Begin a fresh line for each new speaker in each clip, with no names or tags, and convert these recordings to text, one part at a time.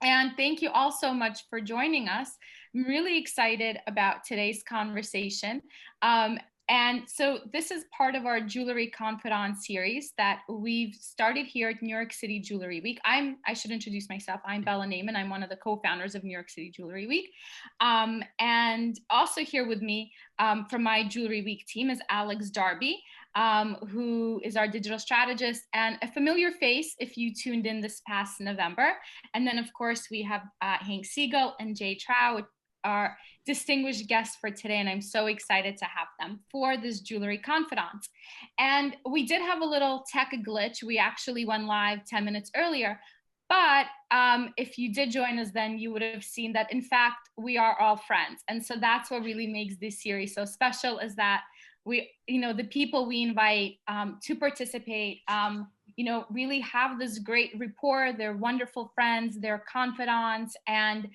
And thank you all so much for joining us. I'm really excited about today's conversation. Um, and so this is part of our Jewelry Confidants series that we've started here at New York City Jewelry Week. I should introduce myself. I'm Bella Naiman. I'm one of the co-founders of New York City Jewelry Week. And also here with me from my Jewelry Week team is Alex Darby, who is our digital strategist and a familiar face if you tuned in this past November. And then, of course, we have Hank Siegel and Jade Trau, our distinguished guests for today. And I'm so excited to have them for this Jewelry Confidants. And we did have a little tech glitch. We actually went live 10 minutes earlier. But if you did join us, then you would have seen that, in fact, we are all friends. And so that's what really makes this series so special, is that the people we invite to participate, really have this great rapport. They're wonderful friends, they're confidants. And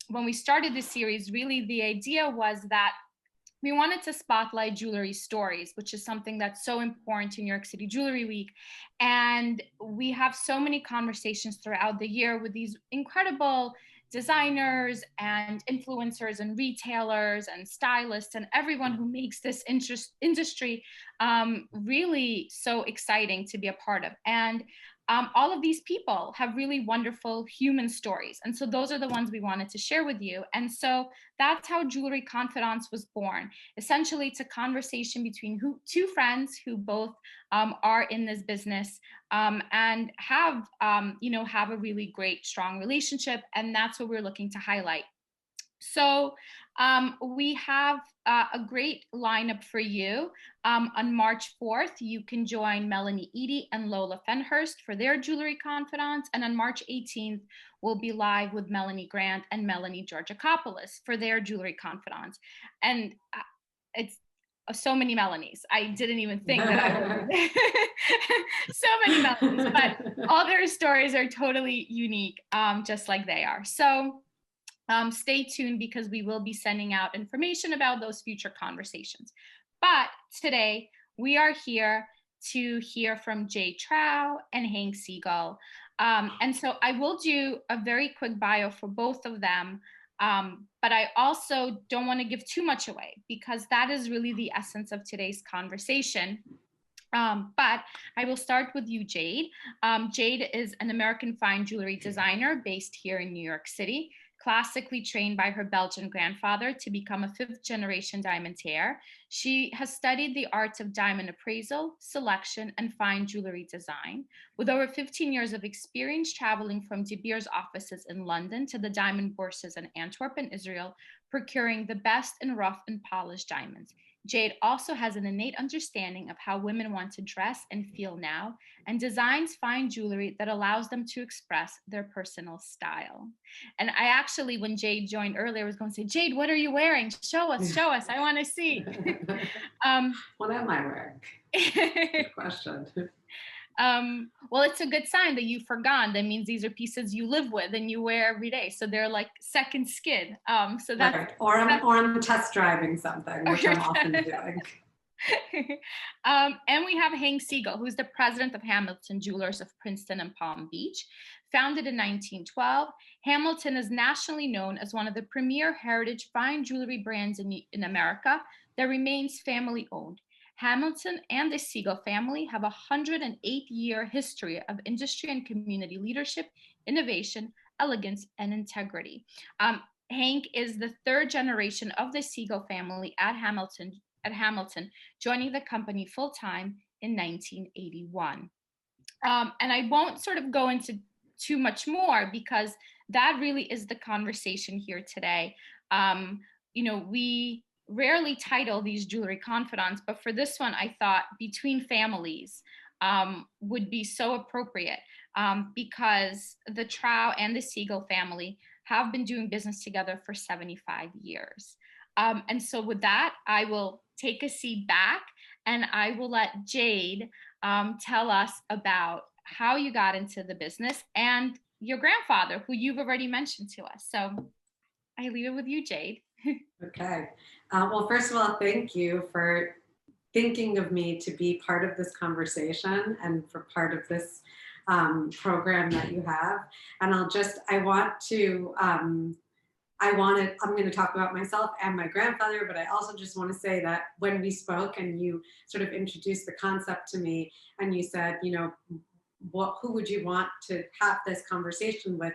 when we started this series, really the idea was that we wanted to spotlight jewelry stories, which is something that's so important in New York City Jewelry Week. And we have so many conversations throughout the year with these incredible designers and influencers and retailers and stylists and everyone who makes this industry really so exciting to be a part of. And all of these people have really wonderful human stories. And so those are the ones we wanted to share with you. And so that's how Jewelry Confidants was born. Essentially, it's a conversation between two friends who both are in this business and have a really great, strong relationship. And that's what we're looking to highlight. So we have a great lineup for you. On March 4th, you can join Melanie Eady and Lola Fenhurst for their Jewelry Confidants. And on March 18th, we'll be live with Melanie Grant and Melanie Georgakopoulos for their Jewelry Confidants. And it's so many Melanies. I didn't even think that I would. So many Melanies, but all their stories are totally unique, just like they are. So stay tuned, because we will be sending out information about those future conversations. But today we are here to hear from Jade Trau and Hank Siegel. And so I will do a very quick bio for both of them. But I also don't want to give too much away, because that is really the essence of today's conversation. But I will start with you, Jade. Jade is an American fine jewelry designer based here in New York City, classically trained by her Belgian grandfather to become a fifth-generation diamantaire. She has studied the arts of diamond appraisal, selection, and fine jewelry design. With over 15 years of experience traveling from De Beers offices in London to the diamond bourses in Antwerp and Israel, procuring the best in rough and polished diamonds. Jade also has an innate understanding of how women want to dress and feel now, and designs fine jewelry that allows them to express their personal style. And I actually, when Jade joined earlier, was going to say, Jade, what are you wearing? Show us, I want to see.
What am I wearing? Good question.
Well, it's a good sign that you forgot. That means these are pieces you live with and you wear every day. So they're like second skin. So that's
right. Or I'm test driving something, which I'm often doing.
And we have Hank Siegel, who's the president of Hamilton Jewelers of Princeton and Palm Beach. Founded in 1912, Hamilton is nationally known as one of the premier heritage fine jewelry brands in America that remains family owned. Hamilton and the Siegel family have a 108-year history of industry and community leadership, innovation, elegance, and integrity. Hank is the third generation of the Siegel family at Hamilton, joining the company full-time in 1981. And I won't sort of go into too much more, because that really is the conversation here today. We rarely title these Jewelry Confidants, but for this one, I thought Between Families would be so appropriate, because the Trau and the Siegel family have been doing business together for 75 years. And so with that, I will take a seat back and I will let Jade tell us about how you got into the business and your grandfather, who you've already mentioned to us. So I leave it with you, Jade.
Okay. Well, first of all, thank you for thinking of me to be part of this conversation and for part of this program that you have. And I'm going to talk about myself and my grandfather, but I also just want to say that when we spoke and you sort of introduced the concept to me and you said, who would you want to have this conversation with?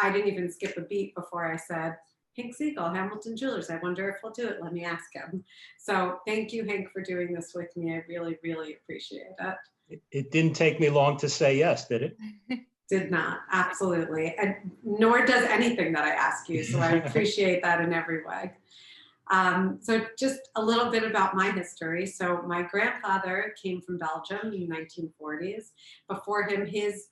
I didn't even skip a beat before I said, Hank Siegel, Hamilton Jewelers. I wonder if he'll do it. Let me ask him. So thank you, Hank, for doing this with me. I really, really appreciate it.
It didn't take me long to say yes, did it?
Did not, absolutely. And nor does anything that I ask you. So I appreciate that in every way. So just a little bit about my history. So my grandfather came from Belgium in the 1940s. Before him, his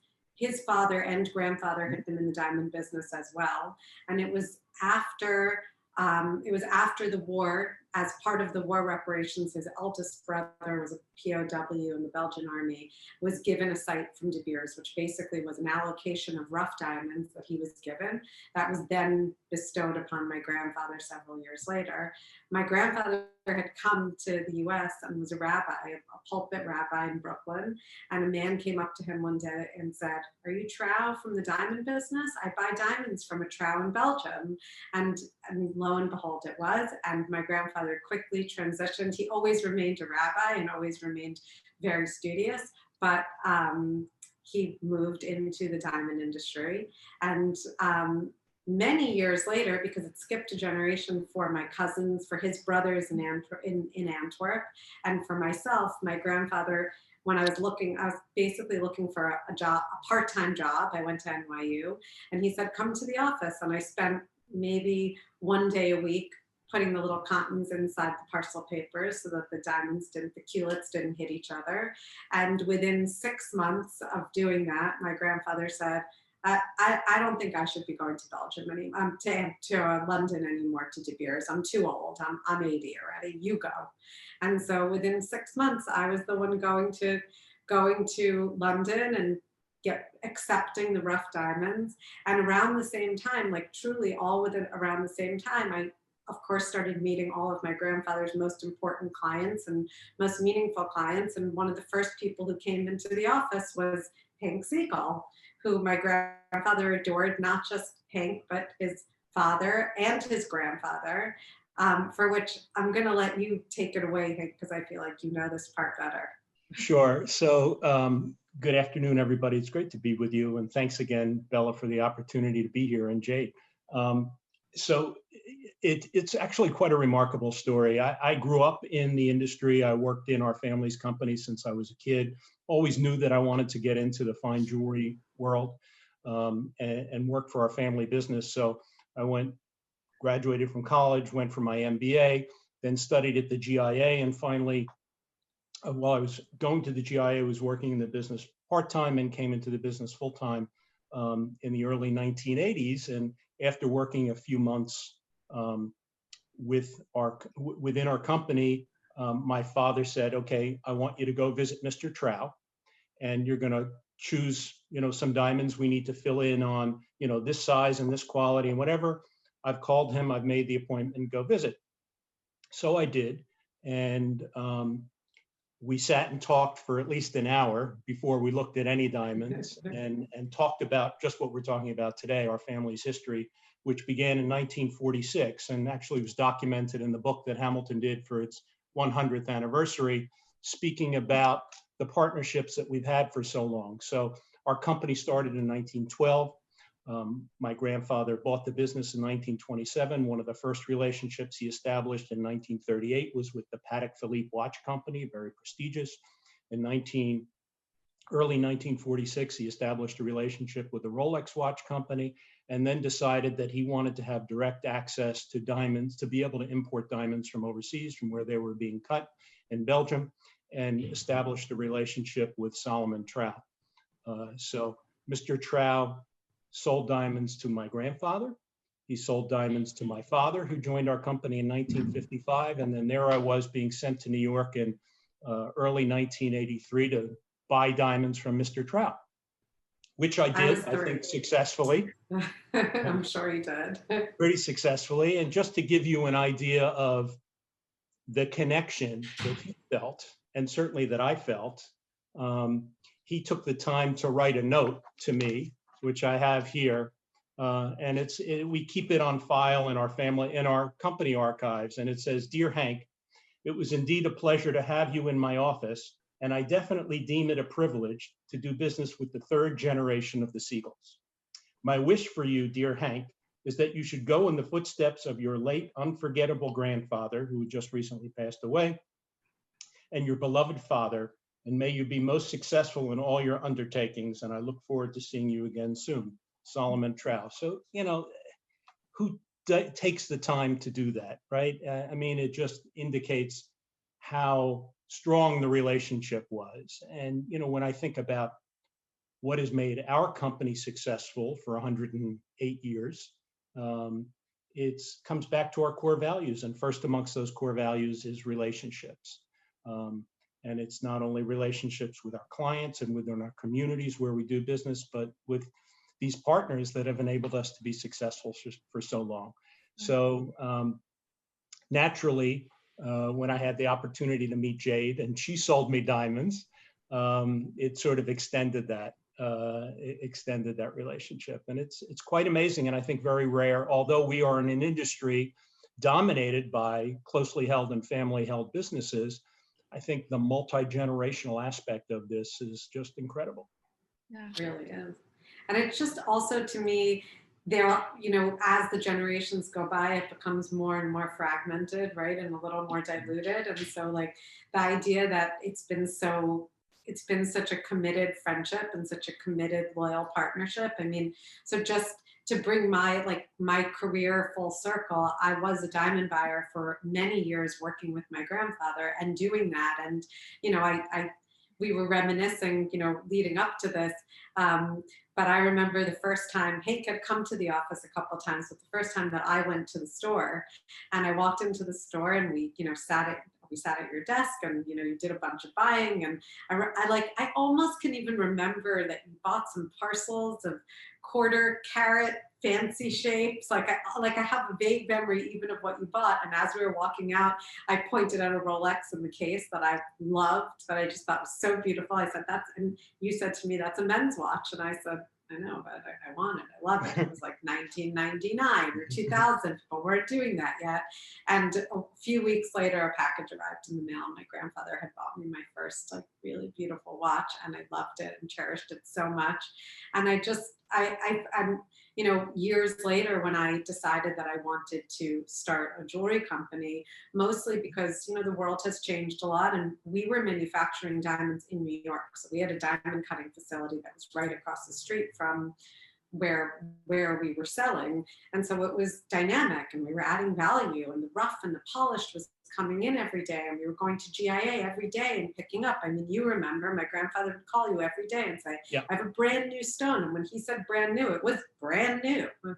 father and grandfather had been in the diamond business as well. And it was after the war, as part of the war reparations, his eldest brother was a POW in the Belgian army, was given a site from De Beers, which basically was an allocation of rough diamonds that he was given that was then bestowed upon my grandfather several years later. My grandfather had come to the US and was a rabbi, a pulpit rabbi in Brooklyn. And a man came up to him one day and said, "Are you Trau from the diamond business? I buy diamonds from a Trau in Belgium." And lo and behold, it was. And my grandfather quickly transitioned. He always remained a rabbi and always remained very studious, but he moved into the diamond industry. And many years later, because it skipped a generation for my cousins, for his brothers in Antwerp, and for myself, my grandfather, when I was basically looking for a job, a part-time job. I went to NYU, and he said, "Come to the office." And I spent maybe one day a week putting the little cottons inside the parcel papers so that the culottes didn't hit each other. And within 6 months of doing that, my grandfather said, I don't think I should be going to Belgium anymore, to London anymore, to De Beers. I'm too old. I'm 80 already. You go. And so within 6 months, I was the one going to London and accepting the rough diamonds. And around the same time, like truly around the same time, I of course started meeting all of my grandfather's most important clients and most meaningful clients. And one of the first people who came into the office was Hank Siegel, who my grandfather adored, not just Hank, but his father and his grandfather, for which I'm going to let you take it away, Hank, because I feel like you know this part better.
Sure. So good afternoon, everybody. It's great to be with you. And thanks again, Bella, for the opportunity to be here, and Jade. So it's actually quite a remarkable story. I grew up in the industry. I worked in our family's company since I was a kid. Always knew that I wanted to get into the fine jewelry world and work for our family business. So I graduated from college, went for my MBA, then studied at the GIA, and finally, while I was going to the GIA, I was working in the business part-time and came into the business full-time in the early 1980s. And after working a few months within our company, my father said, "Okay, I want you to go visit Mr. Trau, and you're going to choose, some diamonds we need to fill in on, this size and this quality and whatever." I've called him, I've made the appointment, and go visit. So I did, and we sat and talked for at least an hour before we looked at any diamonds, and talked about just what we're talking about today, our family's history, which began in 1946 and actually was documented in the book that Hamilton did for its 100th anniversary, speaking about the partnerships that we've had for so long. So our company started in 1912. My grandfather bought the business in 1927. One of the first relationships he established in 1938 was with the Patek Philippe Watch Company, very prestigious. In early 1946, he established a relationship with the Rolex Watch Company, and then decided that he wanted to have direct access to diamonds, to be able to import diamonds from overseas, from where they were being cut in Belgium, and established a relationship with Solomon Trau. So Mr. Trau sold diamonds to my grandfather. He sold diamonds to my father, who joined our company in 1955. And then there I was, being sent to New York in early 1983 to buy diamonds from Mr. Trau, which I did, I think, successfully.
I'm sure you did.
Pretty successfully. And just to give you an idea of the connection that he felt, and certainly that I felt, he took the time to write a note to me, which I have here. And we keep it on file in our family, in our company archives. And it says, "Dear Hank, it was indeed a pleasure to have you in my office, and I definitely deem it a privilege to do business with the third generation of the Siegels. My wish for you, dear Hank, is that you should go in the footsteps of your late unforgettable grandfather, who just recently passed away, and your beloved father, and may you be most successful in all your undertakings, and I look forward to seeing you again soon. Solomon Trau." So, who takes the time to do that, right? I mean, it just indicates how strong the relationship was. And, when I think about what has made our company successful for 108 years, it comes back to our core values. And first amongst those core values is relationships. And it's not only relationships with our clients and within our communities where we do business, but with these partners that have enabled us to be successful for so long. So naturally, when I had the opportunity to meet Jade and she sold me diamonds, it sort of extended that relationship. And it's quite amazing, and I think very rare, although we are in an industry dominated by closely held and family held businesses. I think the multi-generational aspect of this is just incredible.
Yeah, it really is. And it's just also, to me, as the generations go by, it becomes more and more fragmented, right? And a little more diluted. And so like the idea that it's been such a committed friendship and such a committed, loyal partnership. I mean, so just to bring my career full circle, I was a diamond buyer for many years, working with my grandfather and doing that. And, we were reminiscing, leading up to this. But I remember the first time Hank had come to the office a couple of times, but the first time that I went to the store, and I walked into the store and we sat at your desk, and you did a bunch of buying, and I almost can even remember that you bought some parcels of quarter carat fancy shapes. I have a vague memory even of what you bought. And as we were walking out, I pointed out a Rolex in the case that I loved, that I just thought was so beautiful. I said, and you said to me, "That's a men's watch." And I said, "I know, but I want it. I love it." It was like 1999 or 2000. People weren't doing that yet. And a few weeks later, a package arrived in the mail. My grandfather had bought me my first really beautiful watch, and I loved it and cherished it so much. And I'm years later, when I decided that I wanted to start a jewelry company, mostly because, the world has changed a lot, and we were manufacturing diamonds in New York. So we had a diamond cutting facility that was right across the street from where we were selling. And so it was dynamic, and we were adding value, and the rough and the polished was coming in every day, and we were going to GIA every day and picking up. I mean, you remember my grandfather would call you every day and say, "Yeah, I have a brand new stone." And when he said brand new, it was brand new. Yeah.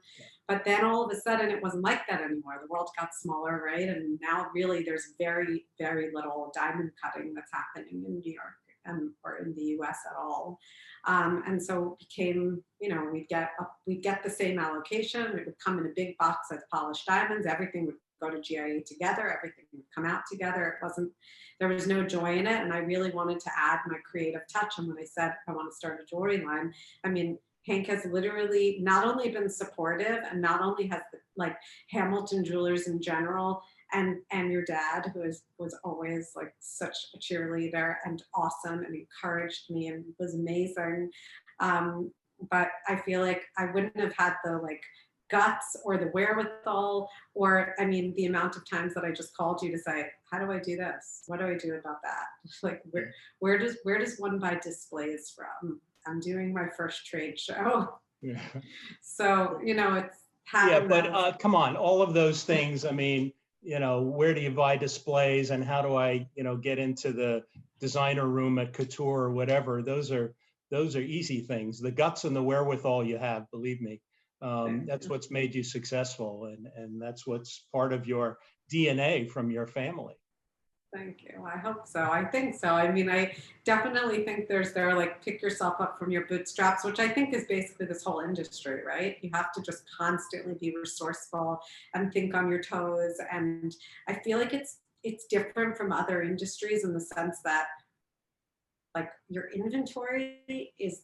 But then all of a sudden it wasn't like that anymore. The world got smaller, right? And now really there's very, very little diamond cutting that's happening in New York or in the US at all. And so it became, we'd get the same allocation. It would come in a big box of polished diamonds. Everything would go to GIA together. Everything would come out together. There was no joy in it. And I really wanted to add my creative touch. And when I said I want to start a jewelry line, I mean, Hank has literally not only been supportive, and not only has Hamilton Jewelers in general, and your dad, who was always such a cheerleader and awesome and encouraged me and was amazing. But I feel like I wouldn't have had the guts or the wherewithal, or the amount of times that I just called you to say, "How do I do this? What do I do about that?" Where does one buy displays from? I'm doing my first trade show. Yeah. So, it's
happening. Yeah, but come on, all of those things, where do you buy displays, and how do I, get into the designer room at Couture or whatever? Those are easy things. The guts and the wherewithal you have, believe me. That's what's made you successful, and that's what's part of your DNA from your family.
Thank you. I hope so. I think so. I definitely think there's pick yourself up from your bootstraps, which I think is basically this whole industry, right? You have to just constantly be resourceful and think on your toes. And I feel like it's different from other industries in the sense that like your inventory is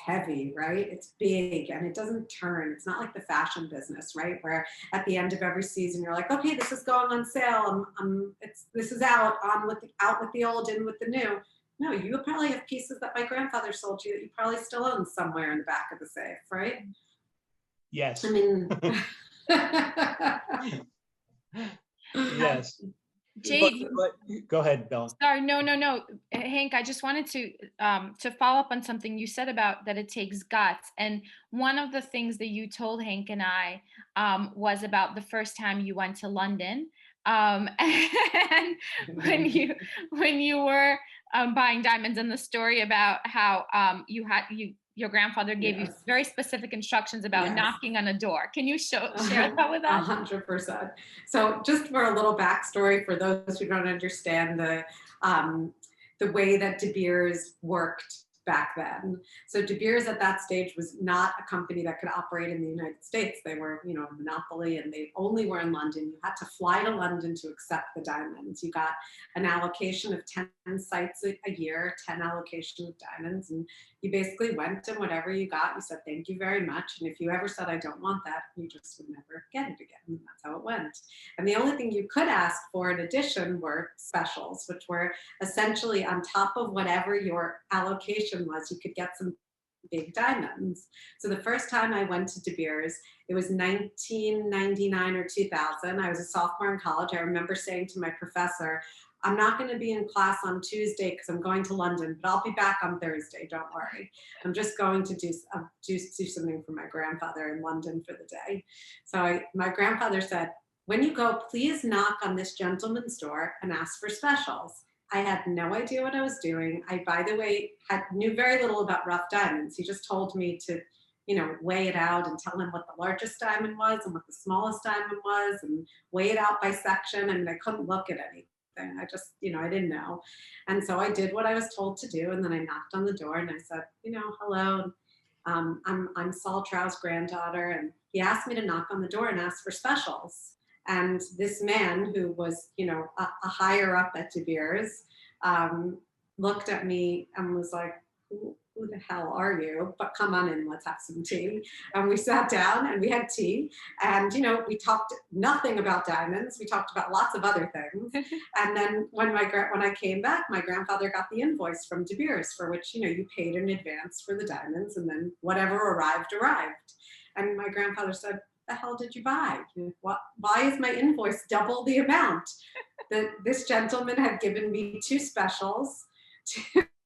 heavy, right? It's big and it doesn't turn. It's not like the fashion business, right? Where at the end of every season, you're like, okay, this is going on sale. This is out with the old, in with the new. No, you probably have pieces that my grandfather sold you that you probably still own somewhere in the back of the safe, right?
Yes.
I mean,
Yes.
Jade,
But go ahead, Bella.
sorry, no, Hank. I just wanted to follow up on something you said about that it takes guts. And one of the things that you told Hank and I was about the first time you went to London, and when you were buying diamonds, and the story about how your grandfather gave you
yes.
very specific instructions about
Yes.
knocking on a door. Can you share that with us?
100%. So just for a little backstory for those who don't understand the way that De Beers worked back then. So De Beers at that stage was not a company that could operate in the United States. They were, a monopoly, and they only were in London. You had to fly to London to accept the diamonds. You got an allocation of 10 sites a year, 10 allocation of diamonds, and you basically went, and whatever you got, you said, thank you very much. And if you ever said, I don't want that, you just would never get it again. And that's how it went. And the only thing you could ask for in addition were specials, which were essentially on top of whatever your allocation was, you could get some big diamonds. So the first time I went to De Beers, it was 1999 or 2000. I was a sophomore in college. I remember saying to my professor, I'm not going to be in class on Tuesday because I'm going to London, but I'll be back on Thursday. Don't worry. I'm just going to do something for my grandfather in London for the day. So my grandfather said, when you go, please knock on this gentleman's door and ask for specials. I had no idea what I was doing. I, by the way, knew very little about rough diamonds. He just told me to, weigh it out and tell him what the largest diamond was and what the smallest diamond was, and weigh it out by section. I mean, I couldn't look at anything. I just, I didn't know. And so I did what I was told to do. And then I knocked on the door and I said, hello, I'm Saul Trau's granddaughter. And he asked me to knock on the door and ask for specials. And this man, who was, a higher up at De Beers, looked at me and was like, who the hell are you? But come on in, let's have some tea. And we sat down and we had tea. And, we talked nothing about diamonds. We talked about lots of other things. And then when I came back, my grandfather got the invoice from De Beers, for which, you paid in advance for the diamonds, and then whatever arrived. And my grandfather said, the hell did you buy? Why is my invoice double the amount? This gentleman had given me two specials,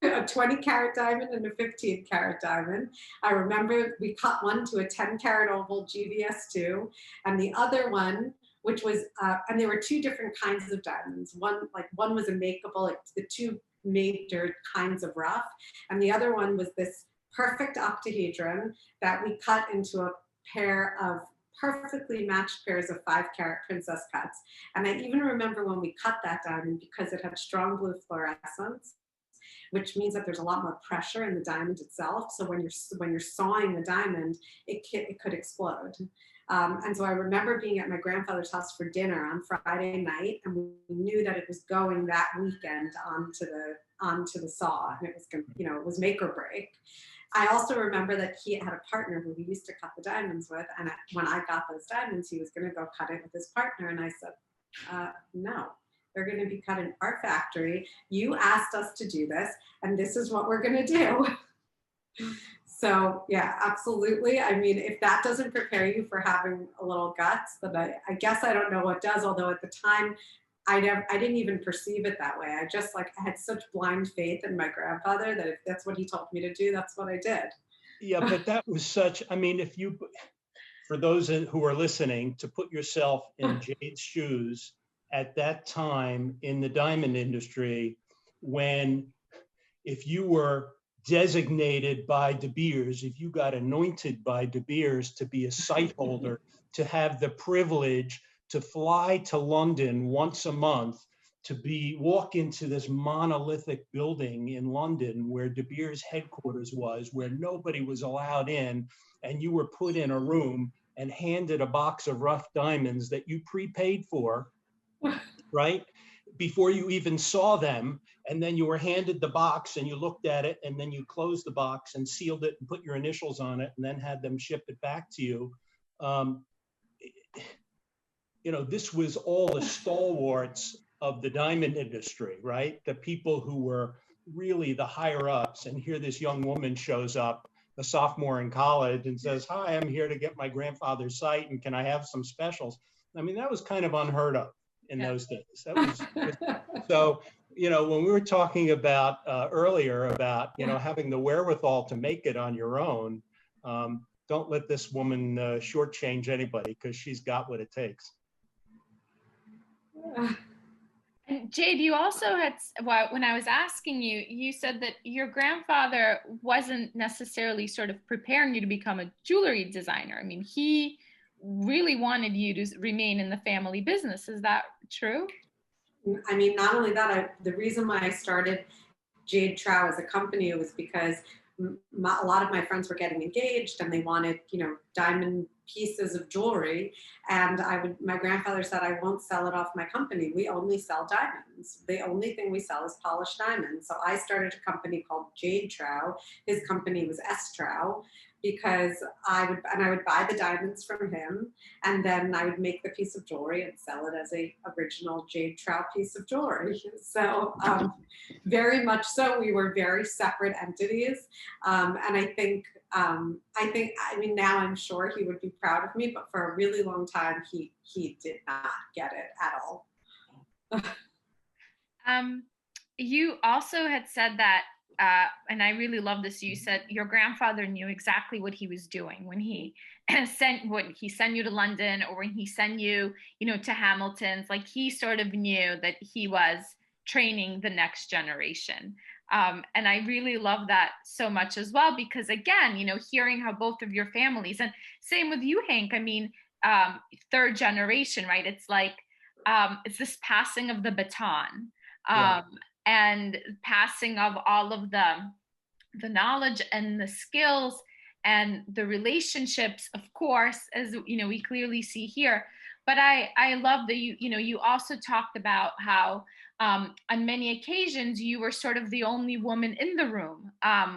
a 20-carat diamond and a 15-carat diamond. I remember we cut one to a 10-carat oval GVS2, and the other one, which was, and there were two different kinds of diamonds. One was a makeable, the two major kinds of rough, and the other one was this perfect octahedron that we cut into a pair of perfectly matched pairs of 5-carat princess cuts. And I even remember when we cut that diamond, because it had strong blue fluorescence, which means that there's a lot more pressure in the diamond itself. So when you're sawing the diamond, it could explode. And so I remember being at my grandfather's house for dinner on Friday night, and we knew that it was going that weekend onto the saw, and it was, it was make or break. I also remember that he had a partner who he used to cut the diamonds with, and when I got those diamonds, he was going to go cut it with his partner, and I said, no, they're going to be cut in our factory. You asked us to do this, and this is what we're going to do. So yeah, absolutely. I mean, if that doesn't prepare you for having a little guts, then I guess I don't know what does, although at the time, I didn't even perceive it that way. I had such blind faith in my grandfather that if that's what he told me to do, that's what I did.
Yeah, but that was such, I mean, for those who are listening, to put yourself in Jade's shoes at that time in the diamond industry, if you were designated by De Beers, if you got anointed by De Beers to be a site holder, to have the privilege to fly to London once a month, to walk into this monolithic building in London where De Beers headquarters was, where nobody was allowed in, and you were put in a room and handed a box of rough diamonds that you prepaid for, right? before you even saw them, and then you were handed the box and you looked at it, and then you closed the box and sealed it and put your initials on it and then had them ship it back to you. You know, this was all the stalwarts of the diamond industry, right? The people who were really the higher ups. And here this young woman shows up, a sophomore in college, and says, "Hi, I'm here to get my grandfather's site, and can I have some specials?" I mean, that was kind of unheard of in those days. That was so, you know, when we were talking about earlier about, you know, having the wherewithal to make it on your own, don't let this woman shortchange anybody, because she's got what it takes.
And Jade, you also had, well, when I was asking you, you said that your grandfather wasn't necessarily sort of preparing you to become a jewelry designer. I mean, he really wanted you to remain in the family business. Is that true?
I mean, not only that, the reason why I started Jade Trau as a company was because a lot of my friends were getting engaged and they wanted, you know, diamond pieces of jewelry. And my grandfather said, "I won't sell it off my company. We only sell diamonds. The only thing we sell is polished diamonds." So I started a company called Jade Trau. His company was Trau, because I would buy the diamonds from him, and then I would make the piece of jewelry and sell it as a original Jade Trau piece of jewelry. So very much so, we were very separate entities. And I mean, now I'm sure he would be proud of me, but for a really long time, he did not get it at all.
You also had said that, and I really love this. You said your grandfather knew exactly what he was doing when he sent you to London, or when he sent you, you know, to Hamilton's. Like, he sort of knew that he was training the next generation. And I really love that so much as well, because again, you know, hearing how both of your families, and same with you, Hank, I mean, third generation, right? It's like, it's this passing of the baton. And passing of all of the knowledge and the skills and the relationships, of course, as you know, we clearly see here. But I love that you also talked about how on many occasions you were sort of the only woman in the room.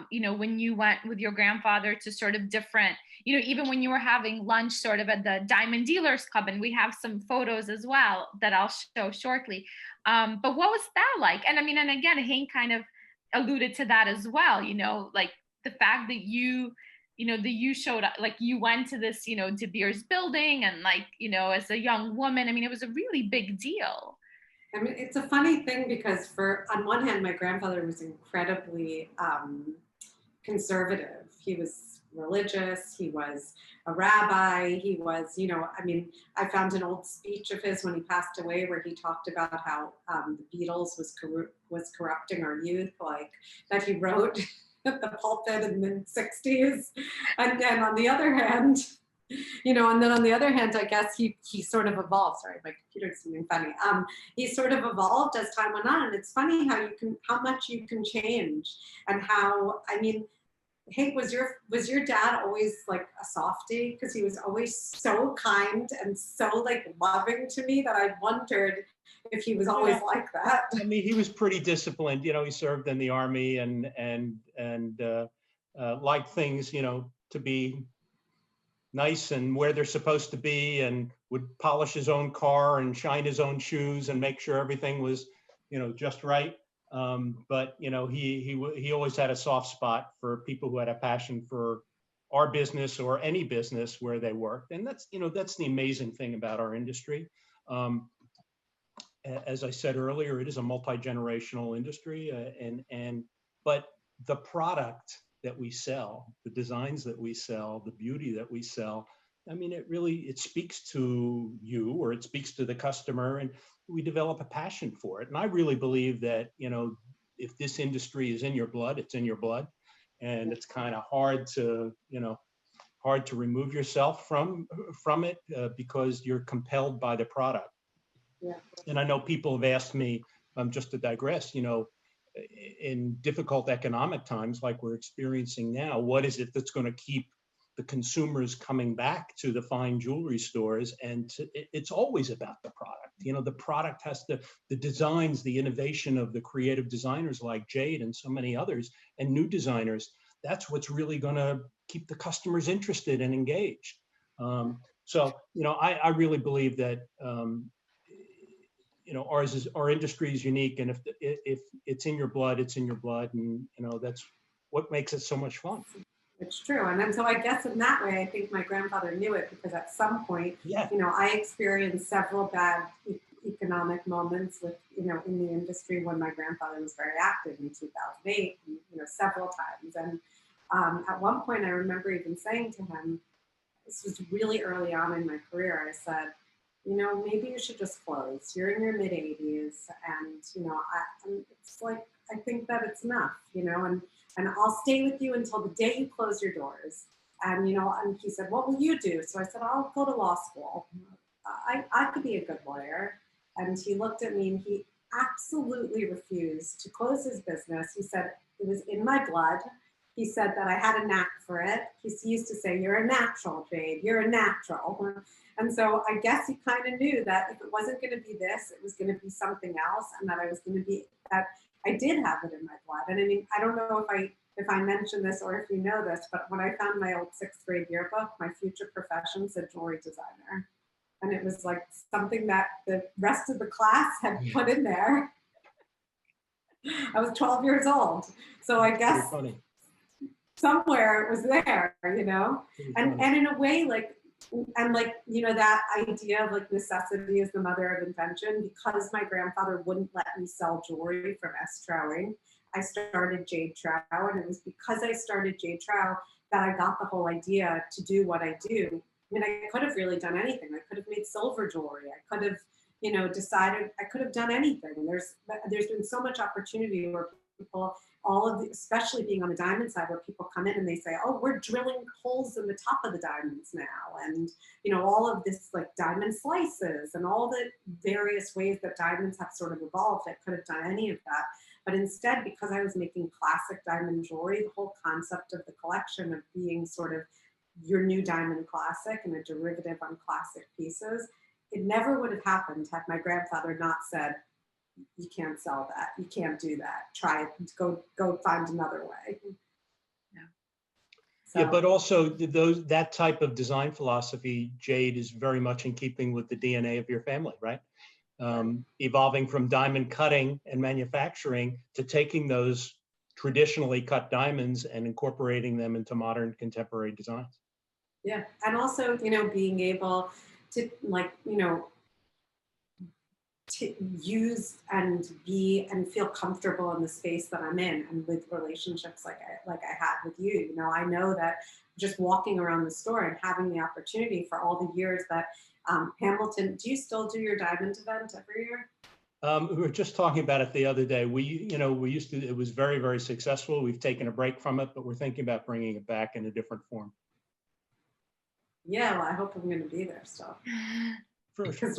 You know, when you went with your grandfather to sort of different, you know, even when you were having lunch sort of at the Diamond Dealers Club, and we have some photos as well that I'll show shortly. But what was that like? And I mean, and again, Hank kind of alluded to that as well, you know, like the fact that you showed up, like you went to this, you know, De Beers building, and like, you know, as a young woman, I mean, it was a really big deal.
I mean, it's a funny thing, because on one hand, my grandfather was incredibly conservative. He was religious. He was a rabbi. He was, you know, I mean, I found an old speech of his when he passed away, where he talked about how the Beatles was corrupting our youth, like that he wrote at the pulpit in the 60s. And then on the other hand, you know, and then on the other hand, I guess he sort of evolved. Sorry, my computer's something funny. He sort of evolved as time went on, and it's funny how much you can change, and how, I mean, Hank, was your dad always like a softie? Because he was always so kind and so like loving to me, that I wondered if he was always like that.
I mean, he was pretty disciplined. You know, he served in the Army and liked things, you know, to be nice and where they're supposed to be, and would polish his own car and shine his own shoes and make sure everything was, you know, just right. But you know, he always had a soft spot for people who had a passion for our business or any business where they worked, and that's, you know, that's the amazing thing about our industry. As I said earlier, it is a multi-generational industry, but the product that we sell, the designs that we sell, the beauty that we sell, I mean, it speaks to you, or it speaks to the customer, and we develop a passion for it. And I really believe that, you know, if this industry is in your blood, it's in your blood, and it's kind of hard to remove yourself from it, because you're compelled by the product.
Yeah.
And I know people have asked me, just to digress, you know, in difficult economic times like we're experiencing now, what is it that's going to keep the consumers coming back to the fine jewelry stores, and it's always about the product. You know, the product has to, the designs, the innovation of the creative designers like Jade and so many others, and new designers, that's what's really going to keep the customers interested and engaged. So, you know, I really believe that, you know, our industry is unique, and if it's in your blood, it's in your blood, and you know, that's what makes it so much fun.
It's true. And then, so I guess in that way, I think my grandfather knew it, because at some point,
Yeah.
you know, I experienced several bad economic moments with, you know, in the industry when my grandfather was very active in 2008, and, you know, several times. And at one point, I remember even saying to him, this was really early on in my career, I said, you know, maybe you should just close. You're in your mid 80s, and, you know, it's like, I think that it's enough, you know, and I'll stay with you until the day you close your doors. And, you know, and he said, what will you do? So I said, I'll go to law school. I could be a good lawyer. And he looked at me and he absolutely refused to close his business. He said, it was in my blood. He said that I had a knack for it. He used to say, you're a natural, Jade, you're a natural. And so I guess he kind of knew that if it wasn't going to be this, it was going to be something else, and that I was going to be, that I did have it in my blood. And I mean, I don't know if I mentioned this or if you know this, but when I found my old 6th grade yearbook, my future profession said jewelry designer. And it was like something that the rest of the class had put in there. I was 12 years old. So I guess somewhere it was there, you know? And in a way, like, and like, you know, that idea of like necessity is the mother of invention, because my grandfather wouldn't let me sell jewelry from Trauing, I started Jade Trau. And it was because I started Jade Trau that I got the whole idea to do what I do. I mean, I could have really done anything. I could have made silver jewelry. I could have, you know, decided, I could have done anything. There's been so much opportunity where people, especially being on the diamond side, where people come in and they say, oh, we're drilling holes in the top of the diamonds now. And, you know, all of this like diamond slices and all the various ways that diamonds have sort of evolved. I could have done any of that. But instead, because I was making classic diamond jewelry, the whole concept of the collection of being sort of your new diamond classic and a derivative on classic pieces, it never would have happened had my grandfather not said, you can't sell that, you can't do that, try it, go find another way.
Yeah.
So. Yeah, but also that type of design philosophy, Jade, is very much in keeping with the DNA of your family, right? Evolving from diamond cutting and manufacturing to taking those traditionally cut diamonds and incorporating them into modern contemporary designs.
Yeah, and also, you know, being able to, like, you know, to use and be and feel comfortable in the space that I'm in, and with relationships like I had with you. You know, I know that just walking around the store and having the opportunity for all the years that Hamilton, do you still do your diamond event every year?
We were just talking about it the other day. We used to, it was very, very successful. We've taken a break from it, but we're thinking about bringing it back in a different form.
Yeah, well, I hope I'm going to be there still.
For sure.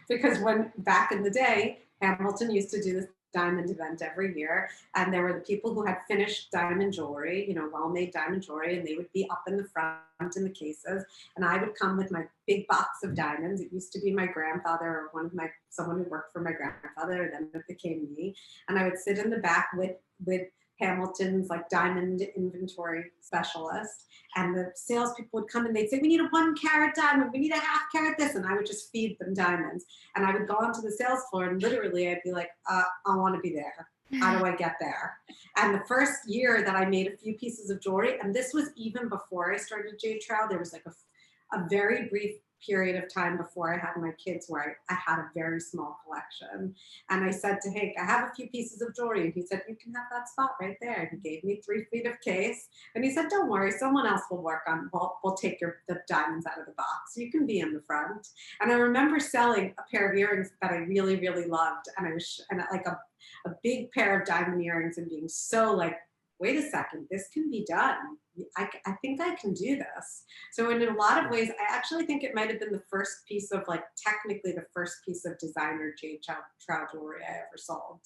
Because when back in the day, Hamilton used to do this diamond event every year, and there were the people who had finished diamond jewelry, you know, well-made diamond jewelry, and they would be up in the front in the cases, and I would come with my big box of diamonds. It used to be my grandfather or someone who worked for my grandfather, then it became me, and I would sit in the back with Hamilton's like diamond inventory specialist, and the salespeople would come and they'd say, we need a 1 carat diamond, we need a 1/2 carat this, and I would just feed them diamonds. And I would go onto the sales floor and literally I'd be like, I want to be there. How do I get there? And the first year that I made a few pieces of jewelry, and this was even before I started Jade Trau, there was like a very brief period of time before I had my kids where I had a very small collection. And I said to Hank, I have a few pieces of jewelry. And he said, you can have that spot right there. And he gave me 3 feet of case. And he said, don't worry, someone else will work on, we'll take the diamonds out of the box. You can be in the front. And I remember selling a pair of earrings that I really, really loved. And I was, and like a big pair of diamond earrings, and being so like, wait a second, this can be done. I think I can do this. So in a lot of ways, I actually think it might have been the first piece of, like, technically the first piece of designer Jade Trau jewelry I ever sold.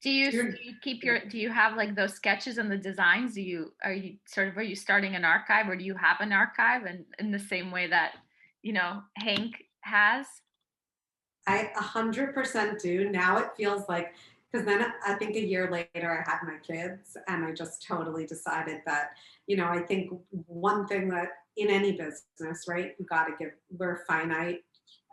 Do you keep do you have like those sketches and the designs? Are you starting an archive, or do you have an archive in the same way that, Hank has?
I 100% do. Now it feels like, because then I think a year later I had my kids and I just totally decided that, I think one thing that in any business, right, you got to we're finite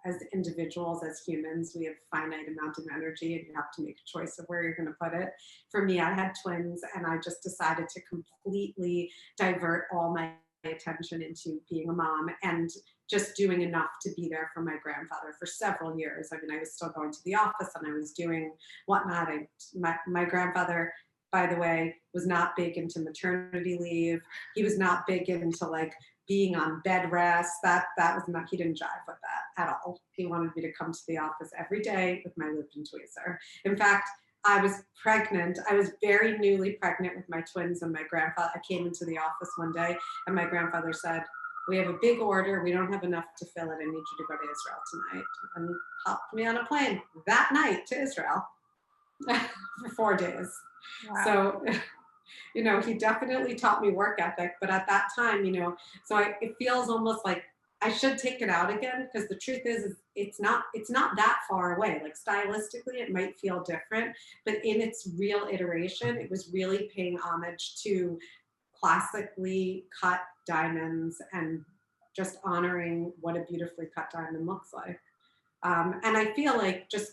as individuals, as humans, we have finite amount of energy and you have to make a choice of where you're going to put it. For me, I had twins and I just decided to completely divert all my attention into being a mom and just doing enough to be there for my grandfather for several years. I mean, I was still going to the office and I was doing whatnot. My grandfather, by the way, was not big into maternity leave. He was not big into like being on bed rest. That was not, he didn't jive with that at all. He wanted me to come to the office every day with my Lipton tweezer. In fact, I was pregnant. I was very newly pregnant with my twins and my grandfather. I came into the office one day and my grandfather said, "We have a big order. We don't have enough to fill it. I need you to go to Israel tonight." And popped me on a plane that night to Israel for 4 days.
Wow.
So, he definitely taught me work ethic. But at that time, it feels almost like I should take it out again, because the truth is it's not that far away. Like stylistically, it might feel different, but in its real iteration, it was really paying homage to classically cut diamonds and just honoring what a beautifully cut diamond looks like. And I feel like just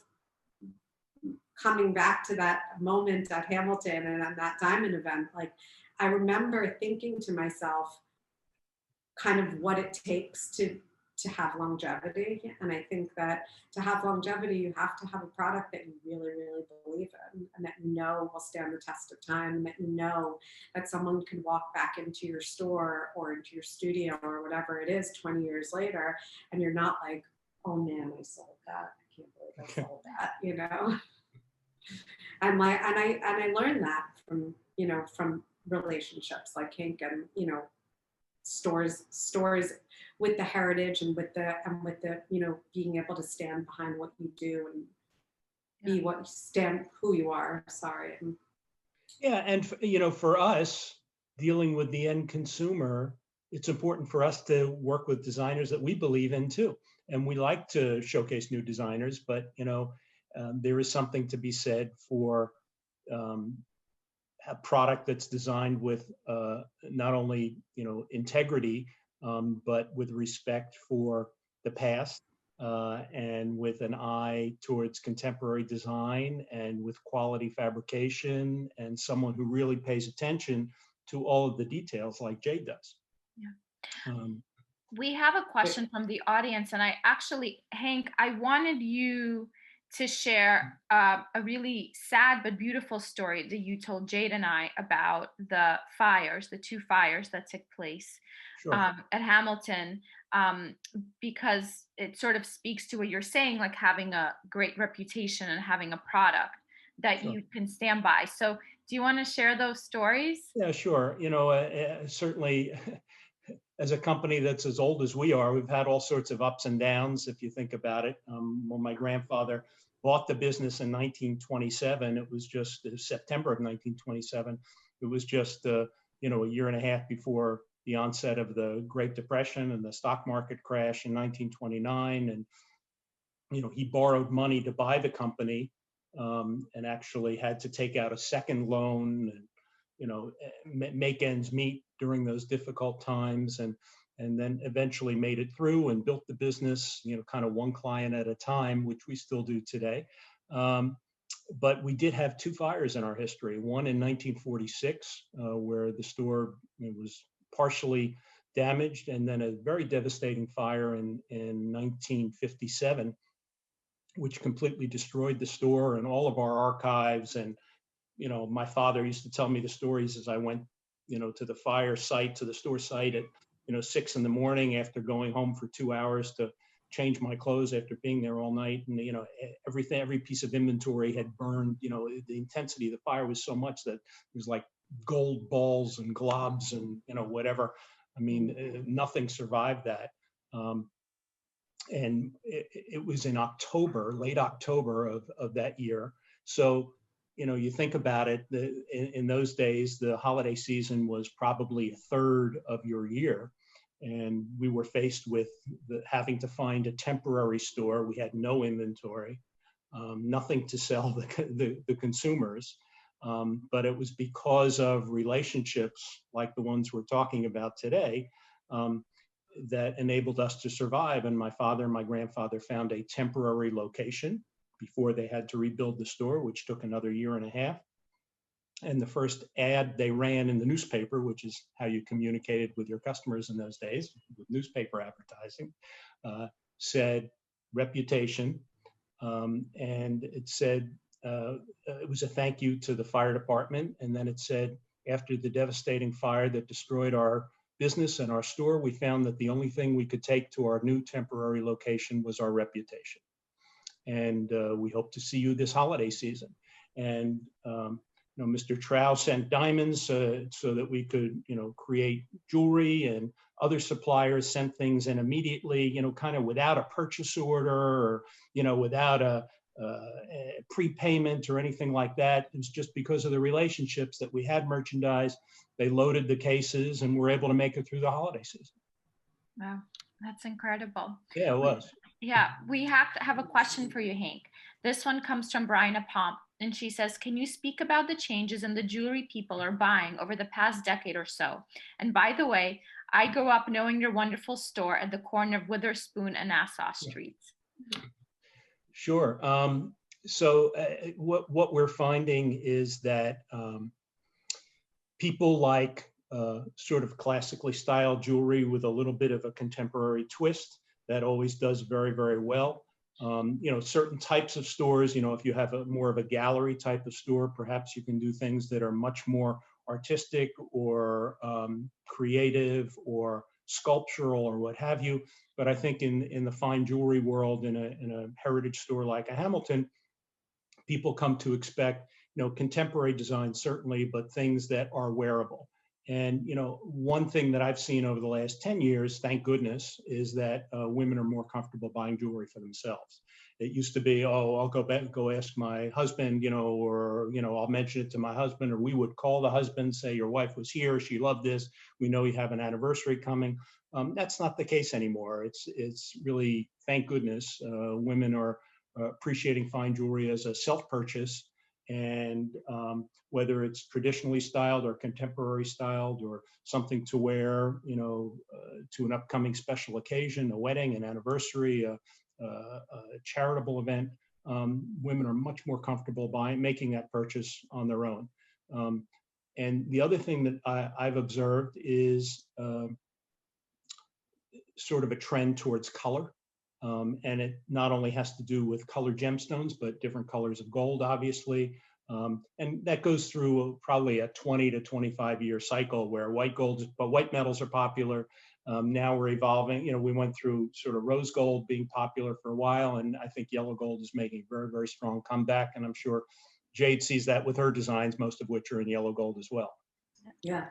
coming back to that moment at Hamilton and at that diamond event, like I remember thinking to myself kind of what it takes to have longevity. And I think that to have longevity, you have to have a product that you really, really believe in and that will stand the test of time, and that that someone can walk back into your store or into your studio or whatever it is 20 years later, and you're not like, "Oh man, I sold that. I can't believe I sold that," And I learned that from relationships like Hank and, stores with the heritage and with the being able to stand behind what you do and be who you are. Sorry.
Yeah, and for us dealing with the end consumer, it's important for us to work with designers that we believe in too, and we like to showcase new designers. But there is something to be said for a product that's designed with not only integrity, but with respect for the past, and with an eye towards contemporary design and with quality fabrication, and someone who really pays attention to all of the details like Jade does.
Yeah. We have a question from the audience, and Hank, I wanted you to share a really sad but beautiful story that you told Jade and I about the two fires that took place at Hamilton, because it sort of speaks to what you're saying, like having a great reputation and having a product that you can stand by. So do you want to share those stories?
Yeah, sure. Certainly as a company that's as old as we are, we've had all sorts of ups and downs, if you think about it. When my grandfather bought the business in 1927, it was just September of 1927. It was just a year and a half before the onset of the Great Depression and the stock market crash in 1929. And he borrowed money to buy the company, and actually had to take out a second loan and make ends meet during those difficult times, and then eventually made it through and built the business, kind of one client at a time, which we still do today. But we did have two fires in our history. One in 1946, where the store was partially damaged, and then a very devastating fire in 1957, which completely destroyed the store and all of our archives. And my father used to tell me the stories as I went, to the fire site, to the store site at, 6 a.m. after going home for 2 hours to change my clothes after being there all night. And, every piece of inventory had burned. The intensity of the fire was so much that it was like gold balls and globs and, whatever. I mean, nothing survived that. And it was in October, late October of that year. So you think about it, in those days, the holiday season was probably a third of your year. And we were faced with having to find a temporary store. We had no inventory, nothing to sell the consumers. But it was because of relationships like the ones we're talking about today that enabled us to survive. And my father and my grandfather found a temporary location before they had to rebuild the store, which took another year and a half. And the first ad they ran in the newspaper, which is how you communicated with your customers in those days, with newspaper advertising, said reputation. And it said, it was a thank you to the fire department. And then it said, after the devastating fire that destroyed our business and our store, we found that the only thing we could take to our new temporary location was our reputation. And we hope to see you this holiday season. And Mr. Trau sent diamonds so that we could, create jewelry, and other suppliers sent things in immediately, kind of without a purchase order or, without a prepayment or anything like that. It was just because of the relationships that we had merchandise. They loaded the cases and were able to make it through the holiday season.
Wow, that's incredible.
Yeah, it was.
Yeah, we have to have a question for you, Hank. This one comes from Bryna Pomp, and she says, can you speak about the changes in the jewelry people are buying over the past decade or so? And by the way, I grew up knowing your wonderful store at the corner of Witherspoon and Nassau Streets.
Sure. So what we're finding is that people like sort of classically styled jewelry with a little bit of a contemporary twist. That always does very, very well. Certain types of stores, if you have more of a gallery type of store, perhaps you can do things that are much more artistic or creative or sculptural or what have you. But I think in the fine jewelry world, in a heritage store like a Hamilton, people come to expect, contemporary design certainly, but things that are wearable. And, one thing that I've seen over the last 10 years, thank goodness, is that women are more comfortable buying jewelry for themselves. It used to be, oh, I'll go ask my husband, or, I'll mention it to my husband, or we would call the husband, say, your wife was here, she loved this, we know you have an anniversary coming. That's not the case anymore. It's really, thank goodness, women are appreciating fine jewelry as a self-purchase. And whether it's traditionally styled or contemporary styled or something to wear, to an upcoming special occasion, a wedding, an anniversary, a charitable event, women are much more comfortable making that purchase on their own. And the other thing that I've observed is sort of a trend towards color. And it not only has to do with colored gemstones, but different colors of gold, obviously. And that goes through probably a 20 to 25 year cycle where white metals are popular. Now we're evolving. We went through sort of rose gold being popular for a while, and I think yellow gold is making a very, very strong comeback. And I'm sure Jade sees that with her designs, most of which are in yellow gold as well.
Yeah.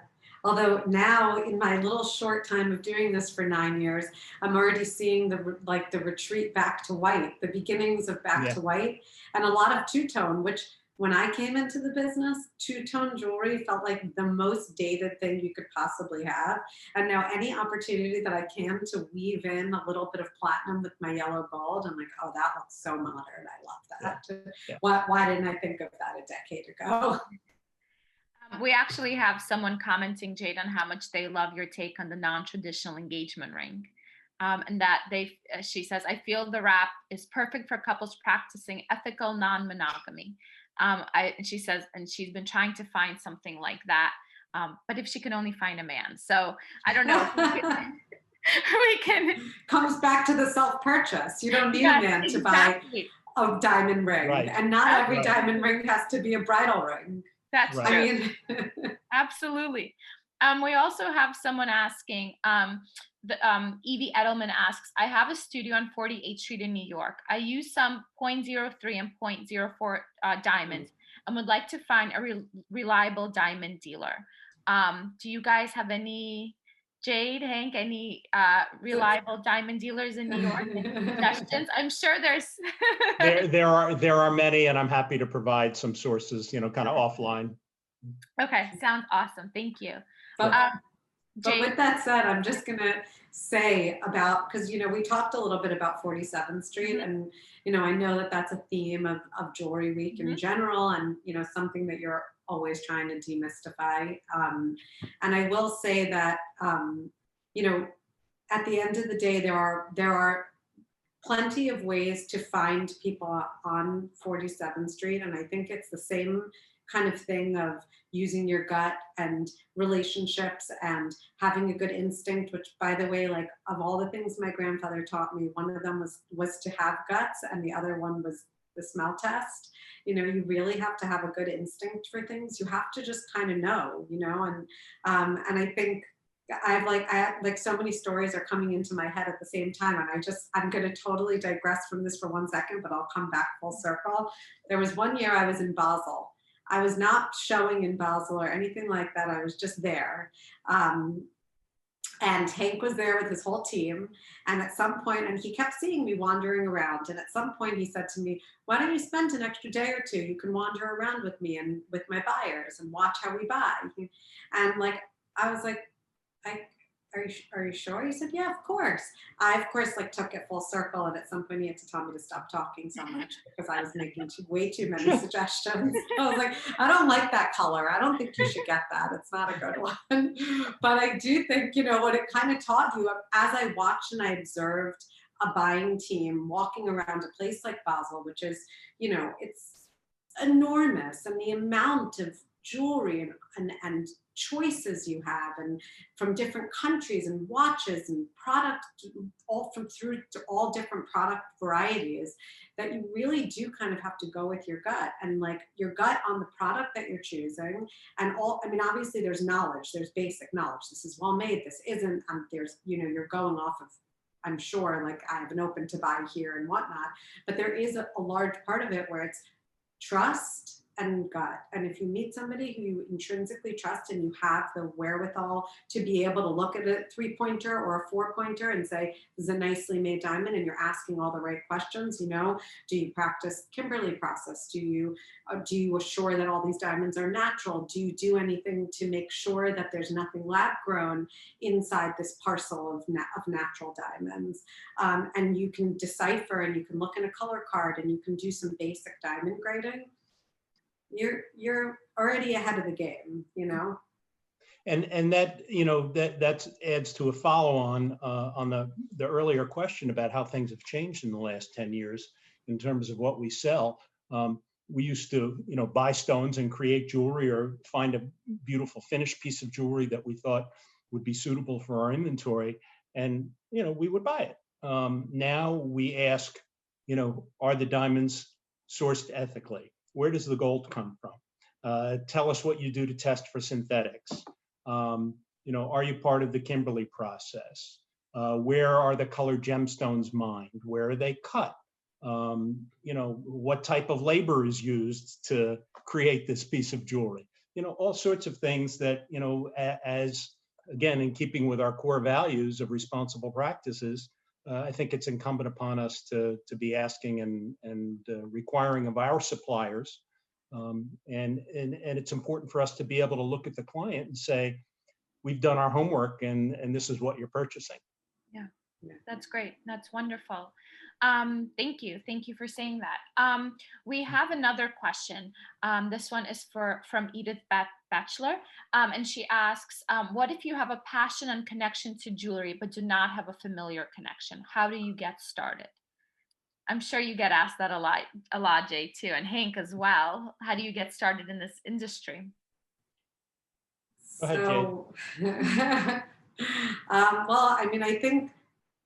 Although now, in my little short time of doing this for 9 years, I'm already seeing the retreat back to white, the beginnings of back to white, and a lot of two-tone, which when I came into the business, two-tone jewelry felt like the most dated thing you could possibly have. And now any opportunity that I can to weave in a little bit of platinum with my yellow gold, I'm like, oh, that looks so modern. I love that. Yeah. Why didn't I think of that a decade ago?
We actually have someone commenting, Jade, on how much they love your take on the non-traditional engagement ring. And that she says, I feel the wrap is perfect for couples practicing ethical non-monogamy. She says, and she's been trying to find something like that, but if she can only find a man. So I don't know. We can.
Comes back to the self-purchase. You don't need a man to buy a diamond ring. Right. And not every diamond ring has to be a bridal ring.
That's true. I mean, absolutely. We also have someone asking, Evie Edelman asks, I have a studio on 48th Street in New York. I use some 0.03 and 0.04 diamonds and would like to find a reliable diamond dealer. Do you guys have any Jade, Hank, any reliable diamond dealers in New York? Any suggestions? I'm sure there's.
There are many, and I'm happy to provide some sources, kind of offline.
Okay, sounds awesome. Thank you.
But
Jade?
with that said, I'm just gonna say about, because we talked a little bit about 47th Street, and I know that that's a theme of Jewelry Week in general, and something that you're always trying to demystify. And I will say that at the end of the day, there are plenty of ways to find people on 47th Street, and I think it's the same kind of thing of using your gut and relationships and having a good instinct, which, by the way, like, of all the things my grandfather taught me, one of them was to have guts, and the other one was the smell test. You really have to have a good instinct for things. You have to just kind of know, and I think I have so many stories are coming into my head at the same time, and I'm going to totally digress from this for 1 second, but I'll come back full circle. There was one year I was in Basel. I was not showing in Basel or anything like that. I was just there. And Hank was there with his whole team. And at some point, and he kept seeing me wandering around. And at some point he said to me, why don't you spend an extra day or two? You can wander around with me and with my buyers and watch how we buy. And I was like, are you sure? He said, yeah, of course. I, of course, took it full circle. And at some point he had to tell me to stop talking so much because I was making way too many suggestions. I was like, I don't like that color. I don't think you should get that. It's not a good one. But I do think, what it kind of taught you, as I watched and I observed a buying team walking around a place like Basel, which is, it's enormous, and the amount of jewelry and choices you have, and from different countries, and watches and product, all from through to all different product varieties, that you really do kind of have to go with your gut, and your gut on the product that you're choosing. And obviously there's knowledge, there's basic knowledge. This is well made, this isn't, there's, you're going off of, I'm sure, I have an open to buy here and whatnot, but there is a large part of it where it's trust and gut. And if you meet somebody who you intrinsically trust, and you have the wherewithal to be able to look at a 3-pointer or a 4-pointer and say, this is a nicely made diamond, and you're asking all the right questions, do you practice Kimberly process? Do you assure that all these diamonds are natural? Do you do anything to make sure that there's nothing lab grown inside this parcel of natural diamonds? And you can decipher, and you can look in a color card, and you can do some basic diamond grading. You're already ahead of the game,
And that, that adds to a follow-on on the earlier question about how things have changed in the last 10 years in terms of what we sell. We used to, buy stones and create jewelry, or find a beautiful finished piece of jewelry that we thought would be suitable for our inventory, and we would buy it. Now we ask, are the diamonds sourced ethically? Where does the gold come from? Tell us what you do to test for synthetics. Are you part of the Kimberly process? Where are the colored gemstones mined? Where are they cut? What type of labor is used to create this piece of jewelry? All sorts of things that, as, again, in keeping with our core values of responsible practices, I think it's incumbent upon us to be asking and requiring of our suppliers. And it's important for us to be able to look at the client and say, we've done our homework, and this is what you're purchasing.
Yeah, that's great. That's wonderful. Thank you. Thank you for saying that. We have another question. This one is from Edith Batchelor. And she asks, what if you have a passion and connection to jewelry, but do not have a familiar connection? How do you get started? I'm sure you get asked that a lot, Jay, too, and Hank as well. How do you get started in this industry?
Go ahead, Jade.
Well, I think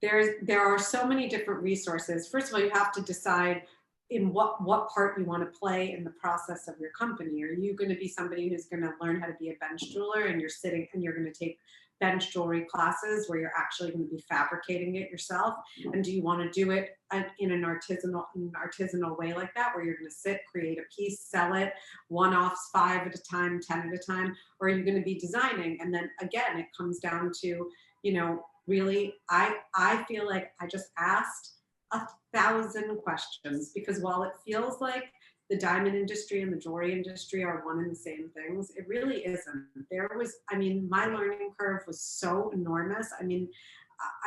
there are so many different resources. First of all, you have to decide in what part you want to play in the process of your company. Are you going to be somebody who's going to learn how to be a bench jeweler, and you're sitting and you're going to take bench jewelry classes where you're actually going to be fabricating it yourself? And do you want to do it in an artisanal way like that, where you're going to sit, create a piece, sell it, one-offs, 5 at a time, 10 at a time? Or are you going to be designing? And then again, it comes down to, you know, really, I feel like I just asked 1,000 questions, because while it feels like the diamond industry and the jewelry industry are one and the same things, it really isn't. There was, I mean, my learning curve was so enormous. I mean,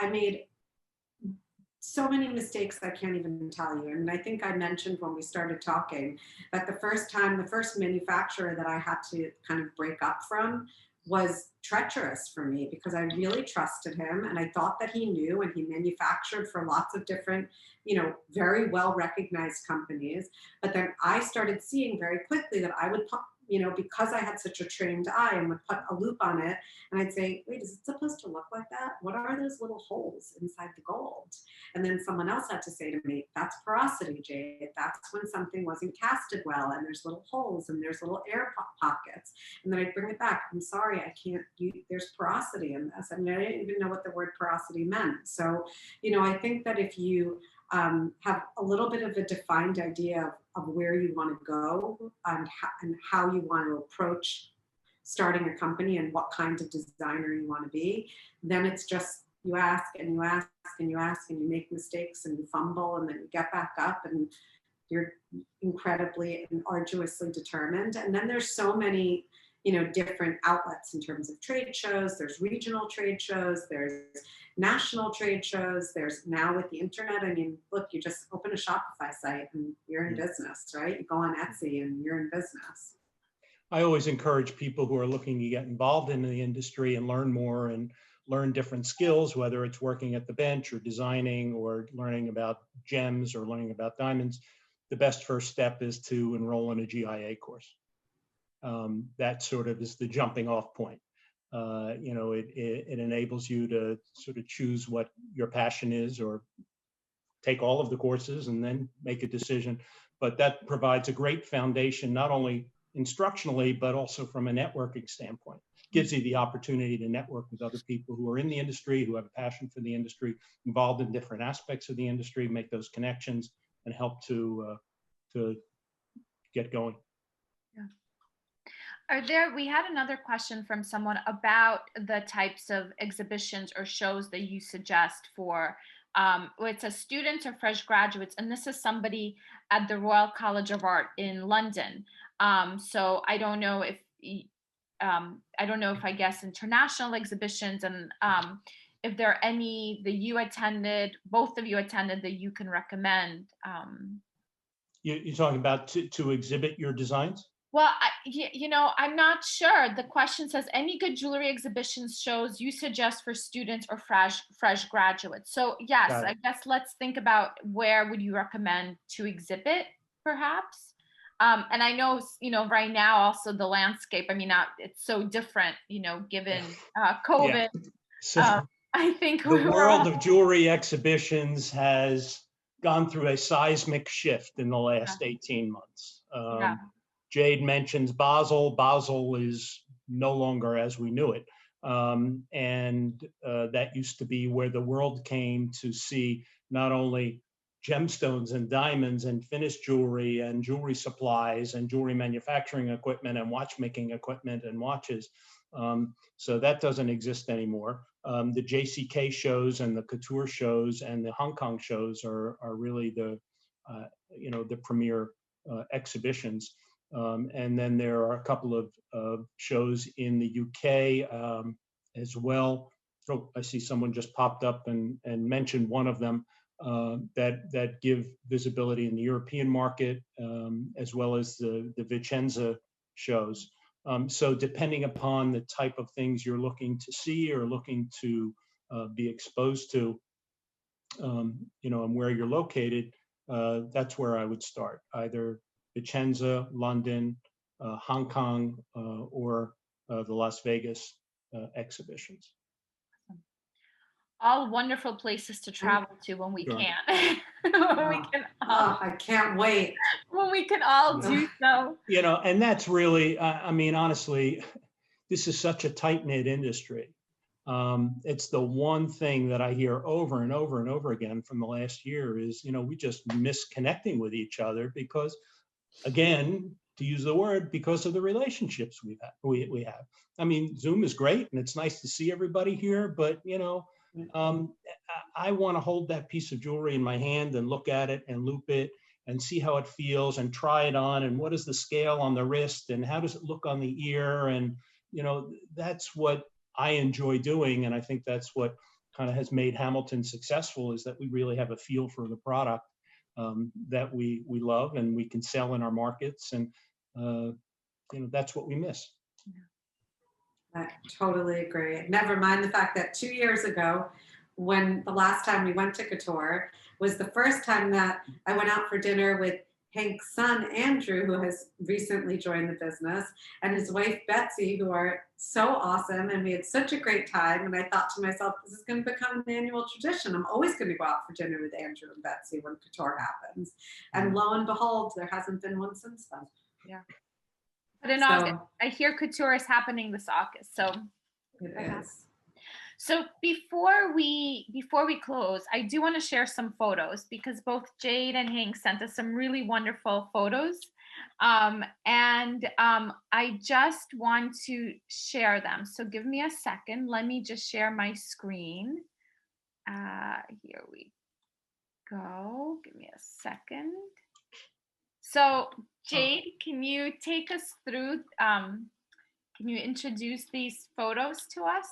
I made so many mistakes I can't even tell you. And I think I mentioned when we started talking that the first manufacturer that I had to kind of break up from was treacherous for me, because I really trusted him and I thought that he knew, and he manufactured for lots of different, you know, very well recognized companies. But then I started seeing very quickly that I would, you know, because I had such a trained eye, and would put a loop on it, and I'd say, wait, is it supposed to look like that? What are those little holes inside the gold? And then someone else had to say to me, that's porosity, Jade. That's when something wasn't casted well, and there's little holes and there's little air pockets. And then I'd bring it back. I'm sorry, I can't, there's porosity in this. I mean, I didn't even know what the word porosity meant. So, you know, I think that if you have a little bit of a defined idea of where you want to go and how you want to approach starting a company and what kind of designer you want to be, then it's just you ask and you ask and you ask and you make mistakes and you fumble and then you get back up and you're incredibly and arduously determined. And then there's so many, you know, different outlets in terms of trade shows. There's regional trade shows, there's national trade shows, there's now with the internet, I mean, look, you just open a Shopify site and you're in business, right? You go on Etsy and you're in business.
I always encourage people who are looking to get involved in the industry and learn more and learn different skills, whether it's working at the bench or designing or learning about gems or learning about diamonds. The best first step is to enroll in a GIA course. That sort of is the jumping off point. You know, it enables you to sort of choose what your passion is, or take all of the courses and then make a decision. But that provides a great foundation, not only instructionally, but also from a networking standpoint. Gives you the opportunity to network with other people who are in the industry, who have a passion for the industry, involved in different aspects of the industry, make those connections and help to get going.
We had another question from someone about the types of exhibitions or shows that you suggest for, it says students or fresh graduates, and this is somebody at the Royal College of Art in London. So I don't know if, I guess international exhibitions, and if there are any that you attended, both of you attended, that you can recommend.
You're talking about to exhibit your designs?
Well, you know, I'm not sure. The question says, any good jewelry exhibitions shows you suggest for students or fresh graduates? So yes, I guess let's think about where would you recommend to exhibit, perhaps? And I know, you know, right now also the landscape, I mean, it's so different, you know, given COVID.
Yeah. So
I think
the world of jewelry exhibitions has gone through a seismic shift in the last 18 months. Jade mentions Basel. Basel is no longer as we knew it. And that used to be where the world came to see not only gemstones and diamonds and finished jewelry and jewelry supplies and jewelry manufacturing equipment and watchmaking equipment and watches. So that doesn't exist anymore. The JCK shows and the couture shows and the Hong Kong shows are really the, you know, the premier exhibitions. And then there are a couple of shows in the UK as well. Oh, I see someone just popped up and mentioned one of them that give visibility in the European market, as well as the Vicenza shows. So depending upon the type of things you're looking to see or looking to be exposed to, you know, and where you're located, that's where I would start. Either Vicenza, London, Hong Kong, or the Las Vegas exhibitions.
All wonderful places to travel to when we can.
I can't wait.
When we can all do so.
You know, and that's really, I mean, honestly, this is such a tight-knit industry It's the one thing that I hear over and over and over again from the last year is, we just miss connecting with each other because, again, to use the word, because of the relationships we have. I mean, Zoom is great and it's nice to see everybody here, but I want to hold that piece of jewelry in my hand and look at it and loop it and see how it feels and try it on, and what is the scale on the wrist and how does it look on the ear, and that's what I enjoy doing, and I think that's what kind of has made Hamilton successful, is that we really have a feel for the product that we love and we can sell in our markets, and that's what we miss.
I totally agree. Never mind the fact that 2 years ago, when the last time we went to Couture was the first time that I went out for dinner with Hank's son, Andrew, who has recently joined the business, and his wife, Betsy, who are so awesome. And we had such a great time. And I thought to myself, this is going to become an annual tradition. I'm always going to go out for dinner with Andrew and Betsy when Couture happens. And lo and behold, there hasn't been one since then.
Yeah. But in August, I hear Couture is happening this August. So
it is.
So before we close, I do want to share some photos because both Jade and Hank sent us some really wonderful photos. I just want to share them. So give me a second. Let me just share my screen. Here we go. Give me a second. So Jade, can you take us through, can you introduce these photos to us?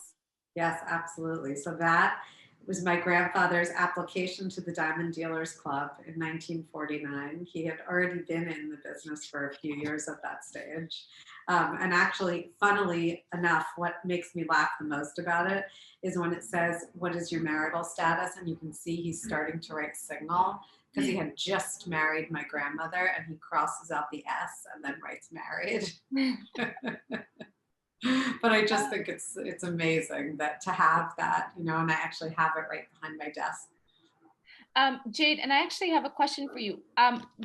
Yes, absolutely. So that was my grandfather's application to the Diamond Dealers Club in 1949. He had already been in the business for a few years at that stage. And actually, funnily enough, what makes me laugh the most about it is when it says, "What is your marital status?" And you can see he's starting to write Signal because he had just married my grandmother, and he crosses out the S and then writes married. But I just think it's amazing that to have that, and I actually have it right behind my desk.
Jade, and I actually have a question for you.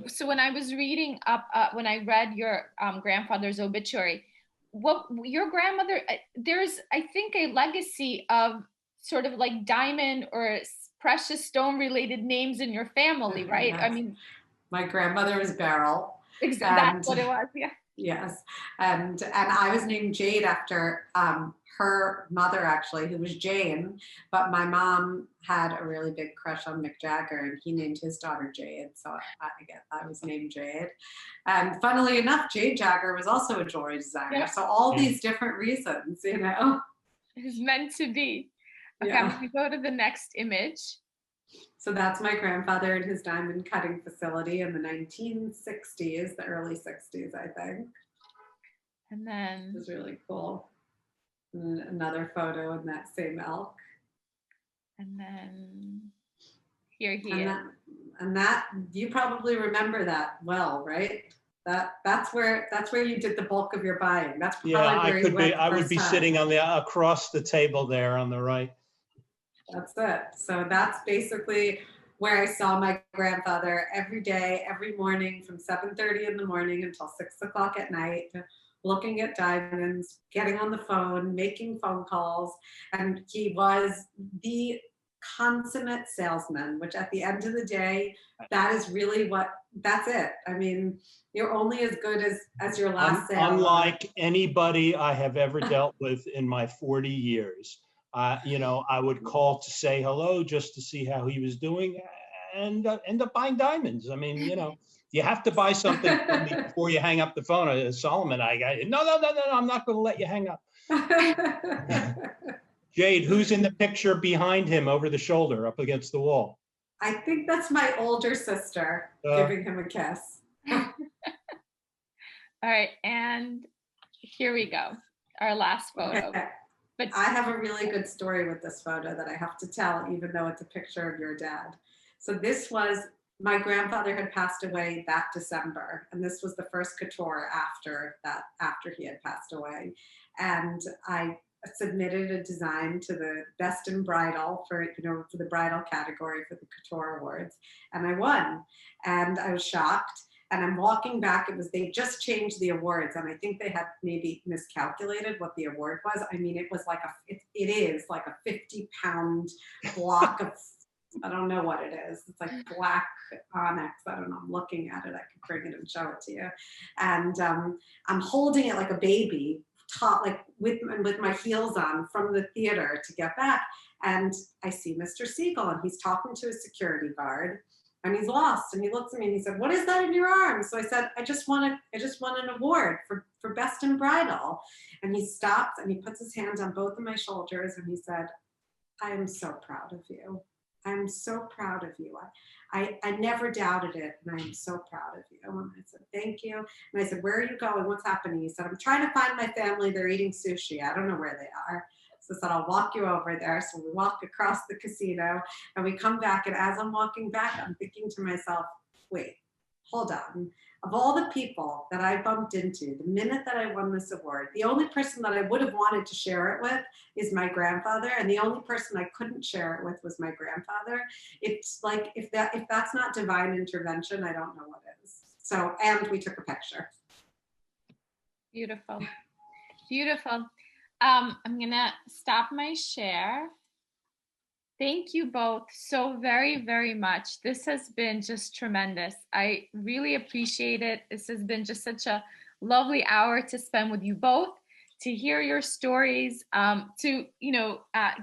So when I was reading up, when I read your grandfather's obituary, what your grandmother, there's, I think, a legacy of sort of like diamond or precious stone related names in your family, right?
Yes.
I mean,
my grandmother was Beryl.
Exactly, that's what it was. Yeah.
Yes, and I was named Jade after her mother, actually, who was Jane. But my mom had a really big crush on Mick Jagger, and he named his daughter Jade. So I was named Jade. And funnily enough, Jade Jagger was also a jewelry designer. Yeah. So all these different reasons, It
was meant to be. Okay,
yeah.
I'm going to go to the next image.
So that's my grandfather and his diamond cutting facility in the 1960s, the early 60s, I think.
And then
it was really cool. And another photo in that same elk.
And then here he is.
And that you probably remember that well, right? That's where you did the bulk of your buying. That's probably where
I would be sitting on across the table there on the right.
That's it. So that's basically where I saw my grandfather every day, every morning from 7:30 in the morning until 6 o'clock at night, looking at diamonds, getting on the phone, making phone calls. And he was the consummate salesman, which at the end of the day, that is really that's it. I mean, you're only as good as your last sale.
Unlike anybody I have ever dealt with in my 40 years. I would call to say hello just to see how he was doing and end up buying diamonds. I mean, you have to buy something from me before you hang up the phone. Solomon, no, I'm not going to let you hang up. Jade, who's in the picture behind him over the shoulder up against the wall?
I think that's my older sister giving him a kiss.
All right, and here we go. Our last photo.
Okay. But I have a really good story with this photo that I have to tell, even though it's a picture of your dad. So this was, my grandfather had passed away that December, and this was the first couture after he had passed away. And I submitted a design to the Best in Bridal for the bridal category for the Couture Awards, and I won. And I was shocked. And I'm walking back. They just changed the awards, and I think they had maybe miscalculated what the award was. I mean, it was like it is like a 50-pound block of, I don't know what it is. It's like black onyx. I don't know. I'm looking at it. I could bring it and show it to you. And I'm holding it like a baby, like with my heels on from the theater to get back. And I see Mr. Siegel, and he's talking to his security guard, and he's lost. And he looks at me and he said, "What is that in your arm?" So I said, I just won an award for best in bridal. And he stops and he puts his hands on both of my shoulders and he said, "I am so proud of you. I'm so proud of you. I never doubted it, and I am so proud of you." And I said, "Thank you." And I said, "Where are you going? What's happening?" He said, "I'm trying to find my family. They're eating sushi. I don't know where they are." So I said, "I'll walk you over there." So we walk across the casino and we come back. And as I'm walking back, I'm thinking to myself, wait, hold on. Of all the people that I bumped into the minute that I won this award, the only person that I would have wanted to share it with is my grandfather. And the only person I couldn't share it with was my grandfather. It's like, if that's not divine intervention, I don't know what is. So, and we took a picture.
Beautiful. Beautiful. I'm gonna stop my share. Thank you both so very, very much. This has been just tremendous. I really appreciate it. This has been just such a lovely hour to spend with you both, to hear your stories, to, I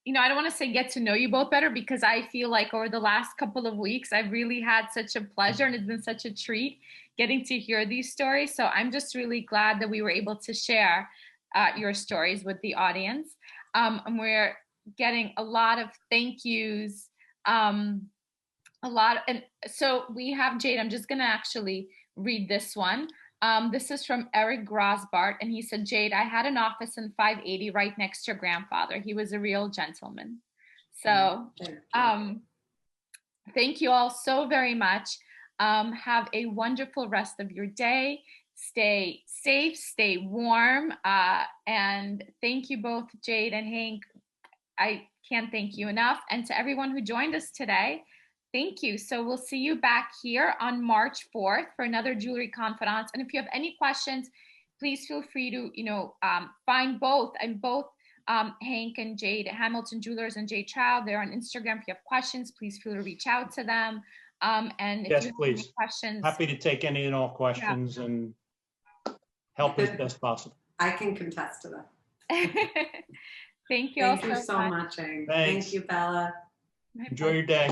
don't want to say get to know you both better, because I feel like over the last couple of weeks, I've really had such a pleasure and it's been such a treat getting to hear these stories. So I'm just really glad that we were able to share your stories with the audience. And we're getting a lot of thank yous, and so we have Jade. I'm just gonna actually read this one. This is from Eric Grosbart, and he said, "Jade, I had an office in 580 right next to your grandfather. He was a real gentleman." So thank you all so very much. Have a wonderful rest of your day. Stay safe, stay warm, and thank you both, Jade and Hank. I can't thank you enough. And to everyone who joined us today, thank you. So we'll see you back here on March 4th for another Jewelry Confidants. And if you have any questions, please feel free to, find both Hank and Jade, Hamilton Jewelers and Jade Trau. They're on Instagram. If you have questions, please feel free to reach out to them. And if
yes,
you have
please.
any questions,
happy to take any and all questions and help as best possible.
I can contest to that.
Thank you.
Thank you so much, Hank. Thank you, Bella.
Enjoy your day.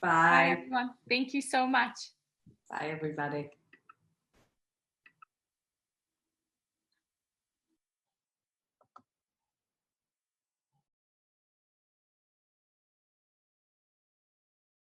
Bye.
Bye, everyone. Thank you so much.
Bye, everybody.